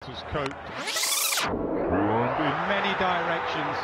has coped in many directions.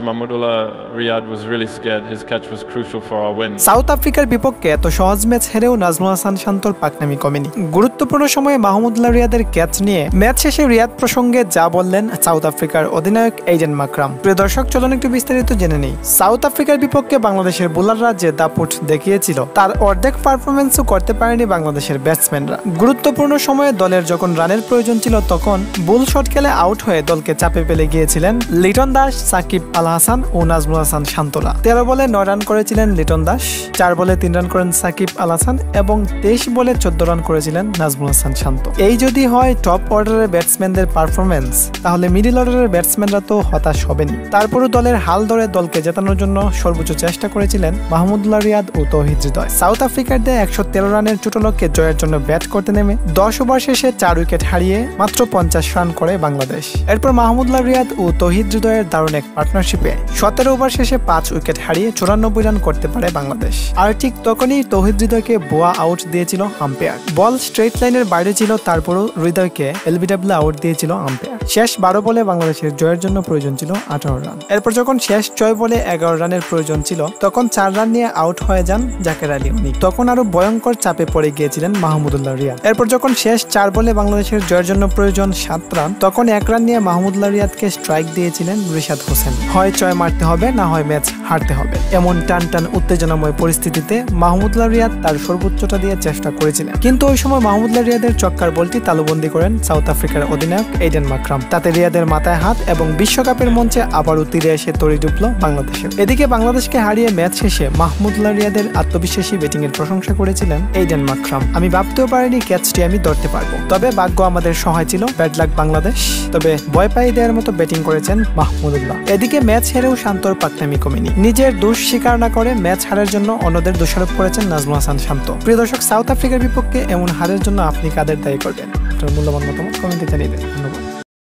Mahmudullah Riyad was really scared. His catch was crucial for our win. South আফ্রিকার বিপক্ষে এত সহজ match হেরেও Nazmul Hasan শান্তর পাকনামি কমেনি। গুরুত্বপূর্ণ সময়ে মাহমুদুল্লাহ রিয়াদের ক্যাচ নিয়ে ম্যাচ শেষে রিয়াদ প্রসঙ্গে যা বললেন সাউথ আফ্রিকার অধিনায়ক এইডেন মাকরাম। প্রিয় দর্শক, চলুন একটু বিস্তারিত জেনে নেই। সাউথ আফ্রিকার বিপক্ষে বাংলাদেশের বোলাররা যে দাপট দেখিয়েছিল তার অর্ধেক পারফরমেন্সও করতে পারেনি বাংলাদেশের ব্যাটসম্যানরা। গুরুত্বপূর্ণ সময়ে দলের যখন রানের প্রয়োজন ছিল তখন বুল শট খেলে আউট হয়ে দলকে চাপে ফেলে গিয়েছিলেন লিটন দাস, সাকিব আল হাসান ও নাজমুল হাসান শান্তরা। 13 বলে 9 রান করেছিলেন লিটন দাস, 4 বলে 3 রান করেন সাকিব আল হাসান এবং 23 বলে 14 রান করেছিলেন নাজমুল হাসান শান্ত। এই যদি হয় টপ অর্ডারের ব্যাটসম্যানদের পারফরমেন্স, তাহলে মিডল অর্ডারের ব্যাটসম্যানরা তো হতাশ হবেনি। তারপরও দলের হাল ধরে দলকে জেতানোর জন্য সর্বোচ্চ চেষ্টা করেছিলেন মাহমুদুল্লাহ রিয়াদ ও তৌহিদ হৃদয়। সাউথ আফ্রিকারদের 113 রানের ছোট লক্ষ্যে জয়ের জন্য ব্যাট করতে নেমে 10 ওভার শেষে 4 উইকেট হারিয়ে মাত্র 50 রান করে বাংলাদেশ। এরপর মাহমুদুল্লাহ রিয়াদ ও তৌহিদ হৃদয়ের দারুণ এক পার্টনারশিপে 17 ওভার শেষে 5 উইকেট হারিয়ে 94 রান করতে পারে বাংলাদেশ। আর ঠিক তখনই তৌহিদ হৃদয়কে বোয়া আউট দিয়েছিল আম্পায়ার। বল স্ট্রেট লাইনের বাইরে ছিল, তারপরও হৃদয়কে এলবিডব্লিউ আউট দিয়েছিল আম্পায়ার। শেষ 12 বলে বাংলাদেশের জয়ের জন্য প্রয়োজন ছিল 18 রান। এরপর যখন শেষ 6 বলে 11 রানের প্রয়োজন ছিল তখন 4 রান নিয়ে আউট হয়ে যান জাকের আলী অনিক। তখন আরো ভয়ঙ্কর চাপে পড়ে গিয়েছিলেন মাহমুদুল্লাহ রিয়াদ। এরপর যখন শেষ 4 বলে বাংলাদেশের জয়ের জন্য প্রয়োজন 7 রান, তখন 1 রান নিয়ে মাহমুদুল্লাহ রিয়াদকে স্ট্রাইক দিয়েছিলেন রিশাদ হোসেন। হয় 6 মারতে হবে, না হয় ম্যাচ হারতে হবে। এমন টান টান উত্তেজনাময় পরিস্থিতিতে মাহমুদুল্লাহ রিয়াদ তার সর্বোচ্চটা দিয়ে চেষ্টা করেছিলেন, কিন্তু ওই সময় মাহমুদুল্লাহ রিয়াদের চক্কার বলটি তালুবন্দী করেন সাউথ আফ্রিকার অধিনায়ক এইডেন মাকরাম। তাতে রিয়াদের মাথায় হাত এবং বিশ্বকাপের মঞ্চে আবারও তীরে এসে তড়ি ডুবল বাংলাদেশের। এদিকে বাংলাদেশকে হারিয়ে ম্যাচ শেষে মাহমুদুল্লাহ রিয়াদের আত্মবিশ্বাসী ব্যাটিং এর প্রশংসা করেছিলেন এইডেন মাকরাম। আমি ভাবতেও পারিনি ক্যাচটি আমি ধরতে পারবো, তবে ভাগ্য আমাদের সহায় ছিল। ব্যাড লাক বাংলাদেশ, তবে ভয় পাই দেওয়ার মতো ব্যাটিং করেছেন মাহমুদুল্লাহ। এদিকে ম্যাচ হেরেও শান্তর পাকনামি কমেনি। নিজের দোষ স্বীকার না করে ম্যাচ হারের জন্য অন্যদের দোষারোপ করেছেন নাজমুল হাসান শান্ত। প্রিয় দর্শক, সাউথ আফ্রিকার বিপক্ষে এমন হারের জন্য আপনি কাদের দায়ী করবেন? আপনার মূল্যবান মতামত কমেন্টে জানিয়ে দেন। ধন্যবাদ।